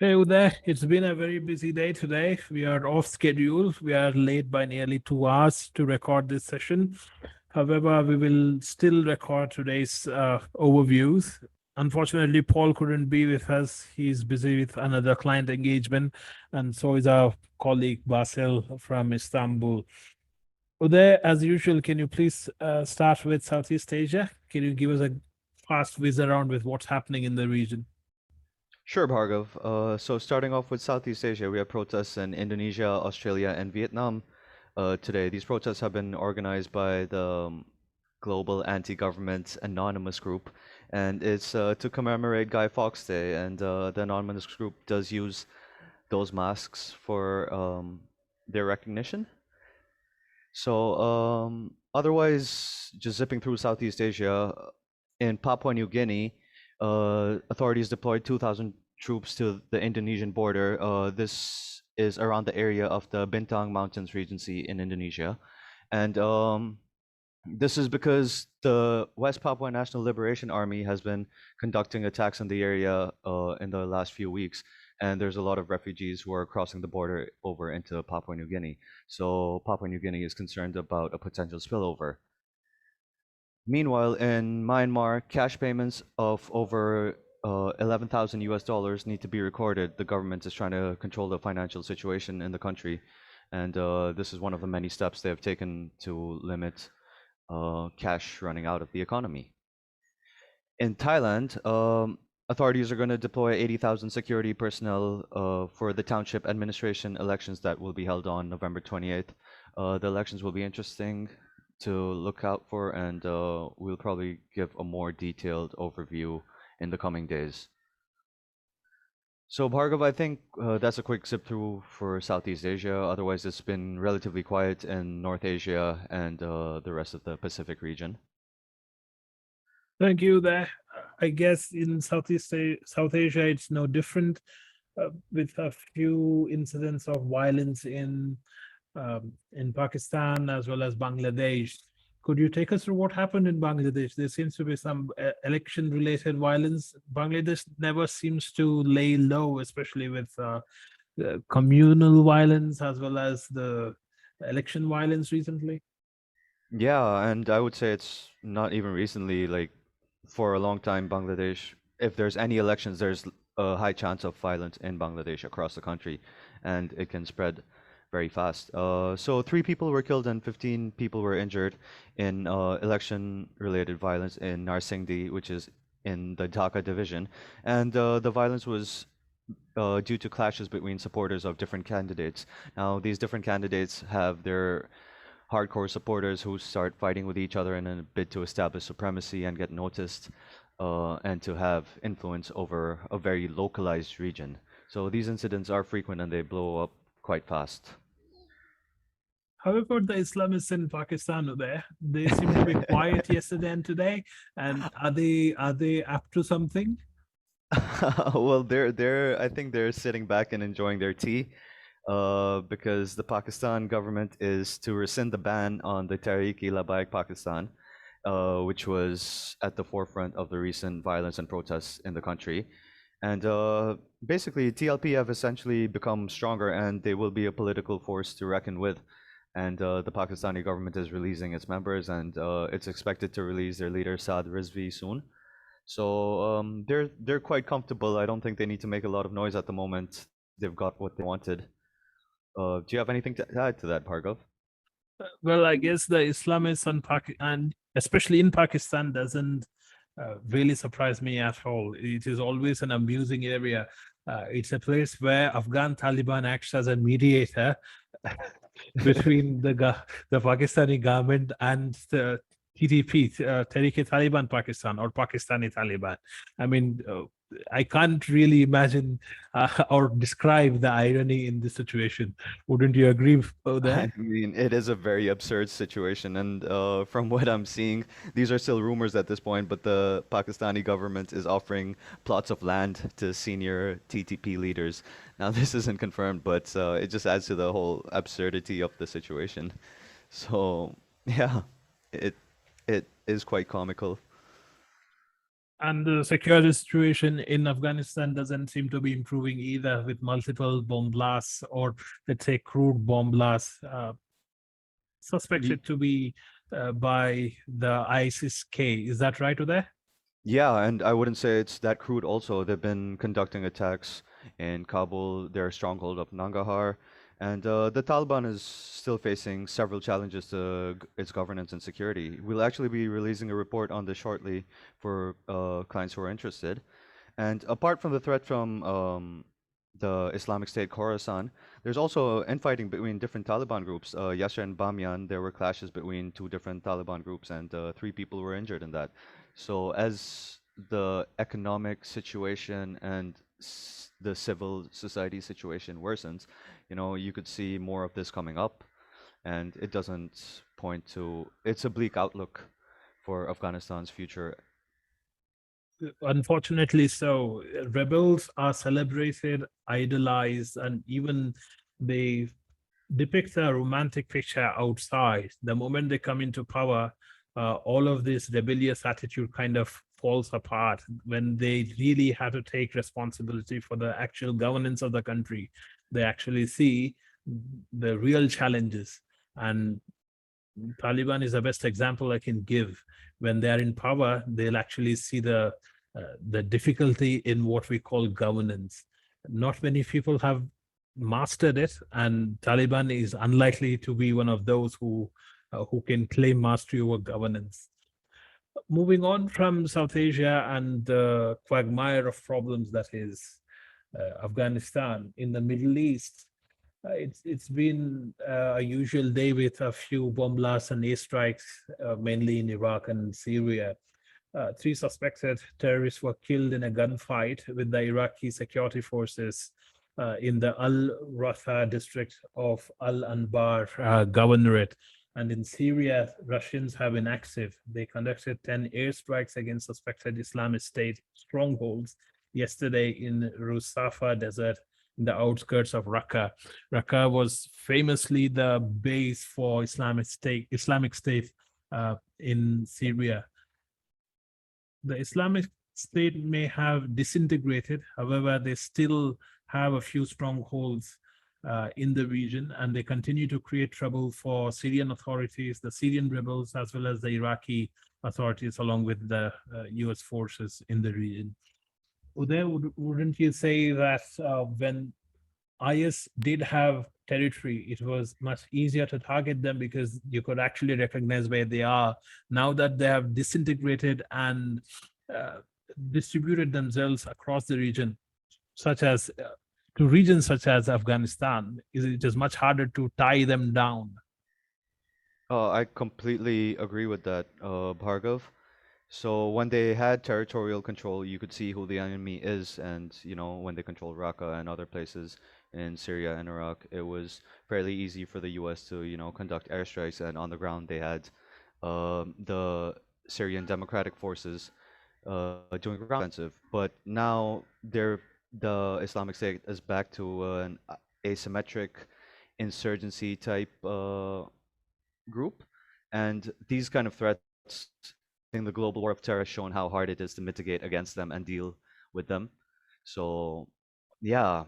Hey there, it's been a very busy day today. We are off schedule. We are late by nearly 2 hours to record this session. However, we will still record today's overviews. Unfortunately, Paul couldn't be with us. He's busy with another client engagement, and so is our colleague Basil from Istanbul. Uday, as usual, can you please start with Southeast Asia? Can you give us a fast whiz around with what's happening in the region? Sure, Bhargav. So starting off with Southeast Asia, we have protests in Indonesia, Australia, and Vietnam today. These protests have been organized by the Global Anti-Government Anonymous Group, and it's to commemorate Guy Fawkes Day. And the Anonymous Group does use those masks for their recognition. So otherwise, just zipping through Southeast Asia, in Papua New Guinea, authorities deployed 2,000 troops to the Indonesian border. This is around the area of the Bintang Mountains Regency in Indonesia. And this is because the West Papua National Liberation Army has been conducting attacks in the area in the last few weeks. And there's a lot of refugees who are crossing the border over into Papua New Guinea. So Papua New Guinea is concerned about a potential spillover. Meanwhile, in Myanmar, cash payments of over 11,000 US dollars need to be recorded. The government is trying to control the financial situation in the country, and this is one of the many steps they have taken to limit cash running out of the economy. In Thailand, authorities are going to deploy 80,000 security personnel for the township administration elections that will be held on November 28th. The elections will be interesting to look out for, and we'll probably give a more detailed overview in the coming days. So, Bhargav, I think that's a quick zip through for Southeast Asia. Otherwise, it's been relatively quiet in North Asia and the rest of the Pacific region. Thank you. There, I guess in South Asia, it's no different, with a few incidents of violence in Pakistan as well as Bangladesh. Could you take us through what happened in Bangladesh? There seems to be some election-related violence. Bangladesh never seems to lay low, especially with the communal violence as well as the election violence recently. Yeah, and I would say it's not even recently, like for a long time, Bangladesh, if there's any elections, there's a high chance of violence in Bangladesh across the country, and it can spread very fast. So 3 people were killed and 15 people were injured in election-related violence in Narsingdi, which is in the Dhaka division, and the violence was due to clashes between supporters of different candidates. Now, these different candidates have their hardcore supporters who start fighting with each other in a bid to establish supremacy and get noticed and to have influence over a very localized region. So these incidents are frequent and they blow up quite fast. However, the Islamists in Pakistan are there. They seem to be quiet yesterday and today. And are they up to something? Well, they're I think they're sitting back and enjoying their tea, because the Pakistan government is to rescind the ban on the Tehreek-e-Labbaik Pakistan, which was at the forefront of the recent violence and protests in the country. And basically, TLP have essentially become stronger, and they will be a political force to reckon with. And the Pakistani government is releasing its members, and it's expected to release their leader Saad Rizvi soon. So they're quite comfortable. I don't think they need to make a lot of noise at the moment. They've got what they wanted. Do you have anything to add to that, Bhargav? Well, I guess the Islamists and especially in Pakistan doesn't really surprise me at all. It is always an amusing area. It's a place where Afghan Taliban acts as a mediator between the Pakistani government and the TTP, Tehreek-e-Taliban Pakistan or Pakistani Taliban. I mean, I can't really imagine or describe the irony in this situation. Wouldn't you agree with I that? mean, it is a very absurd situation, and from what I'm seeing, these are still rumors at this point, but the Pakistani government is offering plots of land to senior TTP leaders. Now, this isn't confirmed, but it just adds to the whole absurdity of the situation. So, yeah, it it is quite comical. And the security situation in Afghanistan doesn't seem to be improving either, with multiple bomb blasts, or let's say crude bomb blasts, Ye- suspected to be by the ISIS-K. Is that right, Uday? Yeah, and I wouldn't say it's that crude also. They've been conducting attacks in Kabul, their stronghold of Nangarhar, and the Taliban is still facing several challenges to its governance and security. We'll actually be releasing a report on this shortly for clients who are interested. And apart from the threat from the Islamic State Khorasan, there's also infighting between different Taliban groups. Yesterday in Bamyan, there were clashes between two different Taliban groups, and 3 people were injured in that. So as the economic situation and the civil society situation worsens, you could see more of this coming up, and it doesn't point to, it's a bleak outlook for Afghanistan's future. Unfortunately, so rebels are celebrated, idolized, and even they depict a romantic picture outside. The moment they come into power, all of this rebellious attitude kind of falls apart when they really have to take responsibility for the actual governance of the country. They actually see the real challenges, and Taliban is the best example I can give. When they are in power, they'll actually see the difficulty in what we call governance. Not many people have mastered it, and Taliban is unlikely to be one of those who can claim mastery over governance. Moving on from South Asia and the quagmire of problems that is Afghanistan, in the Middle East, it's been a usual day with a few bomb blasts and airstrikes, mainly in Iraq and Syria. 3 suspected terrorists were killed in a gunfight with the Iraqi security forces in the Al Ratha district of Al Anbar governorate. And in Syria, Russians have been active. They conducted 10 airstrikes against suspected Islamist State strongholds yesterday in Rusafa Desert, in the outskirts of Raqqa. Raqqa was famously the base for Islamic State in Syria. The Islamic State may have disintegrated, however, they still have a few strongholds in the region, and they continue to create trouble for Syrian authorities, the Syrian rebels, as well as the Iraqi authorities, along with the US forces in the region. Uday, wouldn't you say that when IS did have territory, it was much easier to target them because you could actually recognize where they are? Now that they have disintegrated and uh, distributed themselves across the region, such as to regions such as Afghanistan, it is much harder to tie them down. I completely agree with that, Bhargav. So when they had territorial control, you could see who the enemy is, and when they controlled Raqqa and other places in Syria and Iraq, it was fairly easy for the U.S. to conduct airstrikes, and on the ground they had the Syrian Democratic Forces doing ground offensive. But now the Islamic State is back to an asymmetric insurgency type group, and these kind of threats in the global war of terror has shown how hard it is to mitigate against them and deal with them. So, yeah,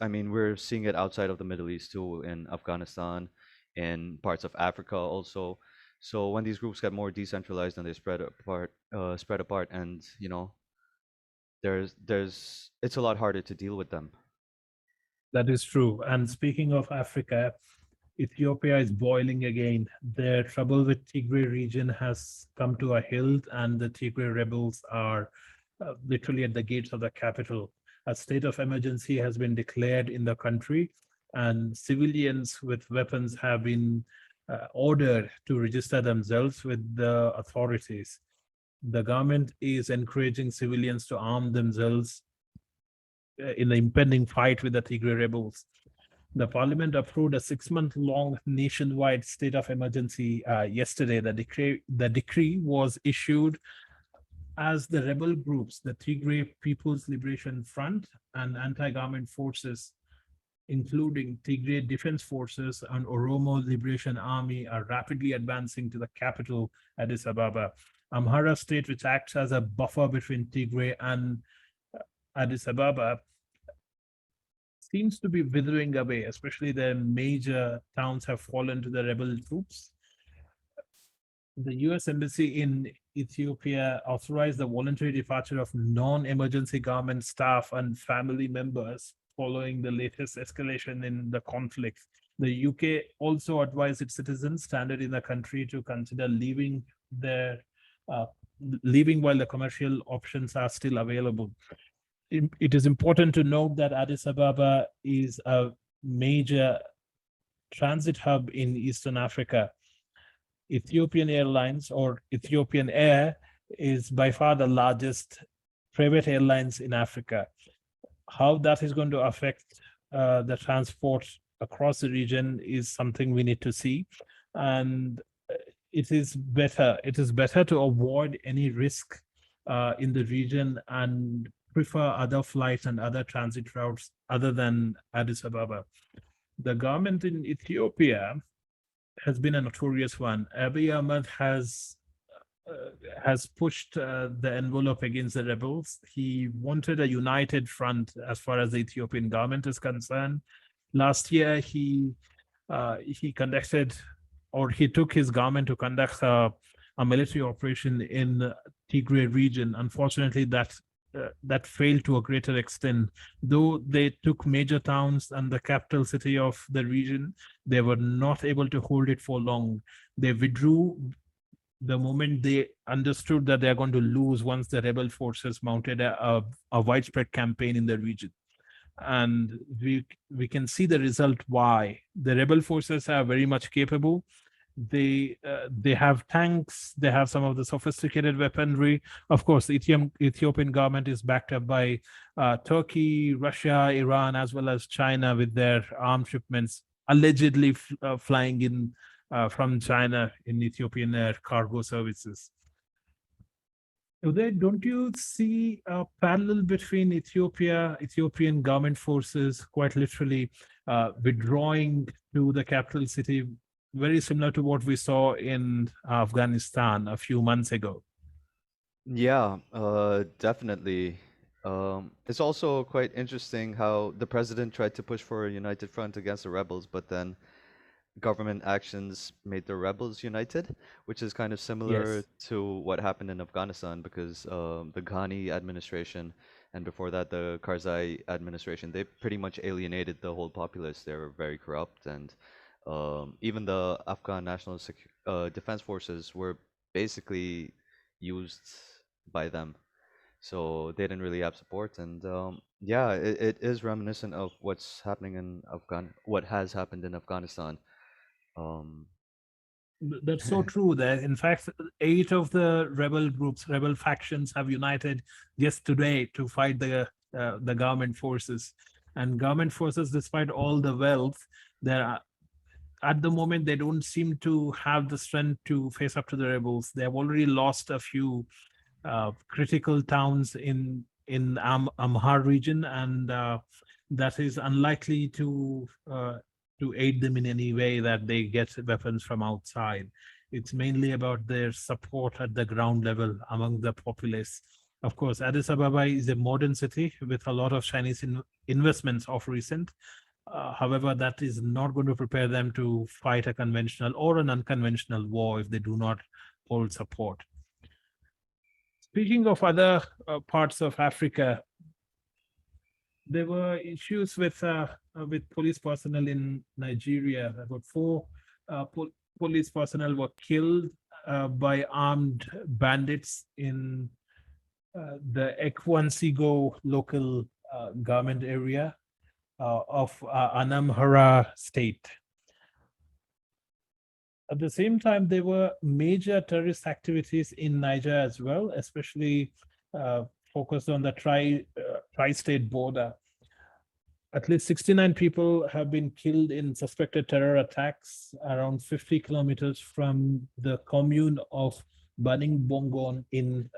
I mean, we're seeing it outside of the Middle East too, in Afghanistan, in parts of Africa also. So when these groups get more decentralized and they spread apart, and it's a lot harder to deal with them. That is true. And speaking of Africa, Ethiopia is boiling again. Their trouble with Tigray region has come to a hilt, and the Tigray rebels are literally at the gates of the capital. A state of emergency has been declared in the country, and civilians with weapons have been ordered to register themselves with the authorities. The government is encouraging civilians to arm themselves in the impending fight with the Tigray rebels. The parliament approved a 6-month-long nationwide state of emergency yesterday. The decree was issued as the rebel groups, the Tigray People's Liberation Front and anti-government forces, including Tigray Defense Forces and Oromo Liberation Army, are rapidly advancing to the capital, Addis Ababa. Amhara state, which acts as a buffer between Tigray and Addis Ababa, seems to be withering away, especially the major towns have fallen to the rebel troops. The US Embassy in Ethiopia authorized the voluntary departure of non-emergency government staff and family members following the latest escalation in the conflict. The UK also advised its citizens stranded in the country to consider leaving uh, while the commercial options are still available. It is important to note that Addis Ababa is a major transit hub in Eastern Africa. Ethiopian Airlines, or Ethiopian Air, is by far the largest private airlines in Africa. How that is going to affect the transport across the region is something we need to see. And it is better to avoid any risk in the region and prefer other flights and other transit routes other than Addis Ababa. The government in Ethiopia has been a notorious one. Abiy Ahmed has pushed the envelope against the rebels. He wanted a united front as far as the Ethiopian government is concerned. Last year, he conducted, or he took his government to conduct a military operation in Tigray region. Unfortunately, that failed to a greater extent. Though they took major towns and the capital city of the region, they were not able to hold it for long. They withdrew the moment they understood that they're going to lose once the rebel forces mounted a widespread campaign in the region. And we can see the result why. The rebel forces are very much capable. They have tanks, they have some of the sophisticated weaponry. Of course, the Ethiopian government is backed up by Turkey, Russia, Iran, as well as China, with their armed shipments allegedly flying in from China in Ethiopian air cargo services. Uday, don't you see a parallel between Ethiopian government forces quite literally withdrawing to the capital city, very similar to what we saw in Afghanistan a few months ago? Yeah, definitely. It's also quite interesting how the president tried to push for a united front against the rebels, but then government actions made the rebels united, which is kind of similar Yes. to what happened in Afghanistan because the Ghani administration and before that the Karzai administration, they pretty much alienated the whole populace. They were very corrupt, and even the Afghan National Defense Forces were basically used by them. So they didn't really have support, and yeah, it is reminiscent of what's happening in what has happened in Afghanistan. Um, That's so true. That in fact, 8 of the rebel factions have united just today to fight the government forces. And government forces, despite all the wealth, there are, at the moment, they don't seem to have the strength to face up to the rebels. They have already lost a few critical towns in Amhar region, and that is unlikely to aid them in any way that they get weapons from outside. It's mainly about their support at the ground level among the populace. Of course, Addis Ababa is a modern city with a lot of Chinese investments of recent. However, that is not going to prepare them to fight a conventional or an unconventional war if they do not hold support. Speaking of other parts of Africa, there were issues with police personnel in Nigeria. About 4 police personnel were killed by armed bandits in the Ekwansigo local government area of Anambra state. At the same time, there were major terrorist activities in Niger as well, especially focused on the tri-state border. At least 69 people have been killed in suspected terror attacks around 50 kilometers from the commune of Baning Bongon in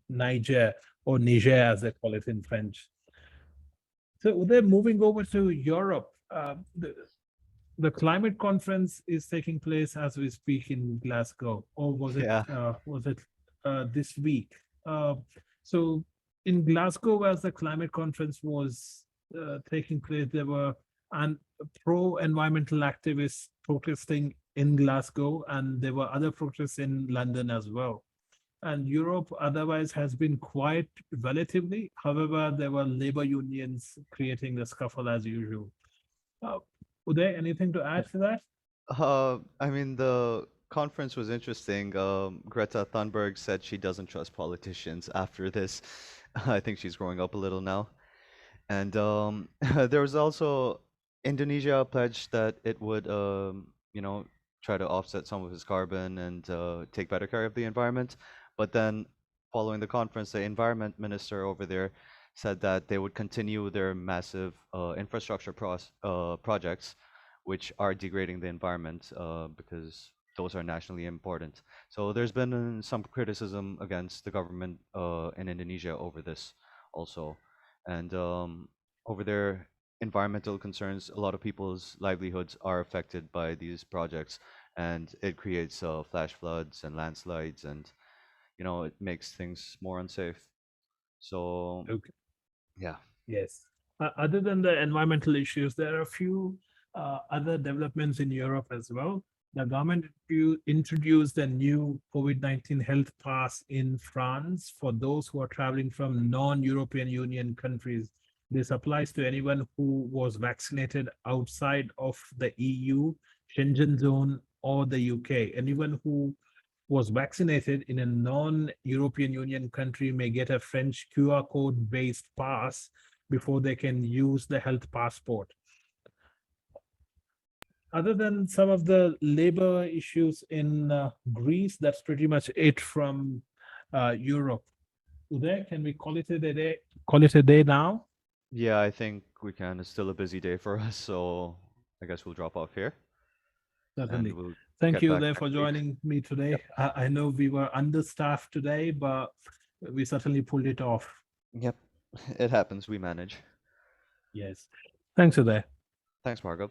Niger, or Niger as they call it in French. So they're moving over to Europe. The climate conference is taking place as we speak in Glasgow, or Yeah. was it this week? So in Glasgow, as the climate conference was taking place, there were and pro-environmental activists protesting in Glasgow, and there were other protests in London as well. And Europe otherwise has been quiet relatively. However, there were labor unions creating the scuffle as usual. Uh, Uday, anything to add to that? I mean, the conference was interesting. Greta Thunberg said she doesn't trust politicians after this. I think she's growing up a little now. And there was also Indonesia pledged that it would, try to offset some of its carbon and take better care of the environment. But then, following the conference, the environment minister over there said that they would continue their massive infrastructure projects, which are degrading the environment because those are nationally important. So there's been some criticism against the government in Indonesia over this also. And over there, environmental concerns, a lot of people's livelihoods are affected by these projects, and it creates flash floods and landslides, and it makes things more unsafe. So Okay. yeah. Yes. Other than the environmental issues, there are a few other developments in Europe as well. The government introduced a new COVID-19 health pass in France for those who are traveling from non-European Union countries. This applies to anyone who was vaccinated outside of the EU, Schengen zone, or the UK. Anyone who was vaccinated in a non-European Union country may get a French QR code-based pass before they can use the health passport. Other than some of the labor issues in Greece, that's pretty much it from Europe. Uday, can we call it a day? Call it a day now? Yeah, I think we can. It's still a busy day for us, so I guess we'll drop off here and Certainly. we'll Thank get you back there for next week. joining me today. Yep. I know we were understaffed today, but we certainly pulled it off. Yep. It happens. We manage. Yes. Thanks, Uday. Thanks, Bhargav.